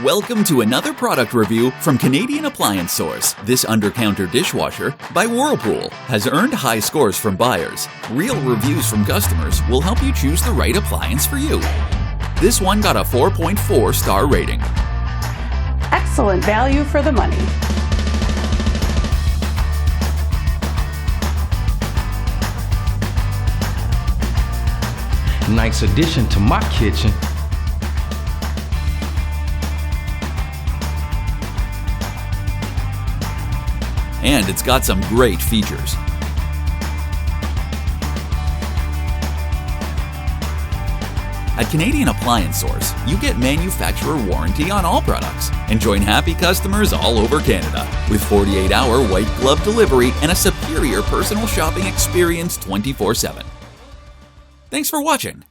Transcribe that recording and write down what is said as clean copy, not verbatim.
Welcome to another product review from Canadian Appliance Source. This Undercounter Dishwasher by Whirlpool has earned high scores from buyers. Real reviews from customers will help you choose the right appliance for you. This one got a 4.4 star rating. Excellent value for the money. Nice addition to my kitchen. And it's got some great features. At Canadian Appliance Source, you get manufacturer warranty on all products and join happy customers all over Canada with 48-hour white glove delivery and a superior personal shopping experience 24/7. Thanks for watching.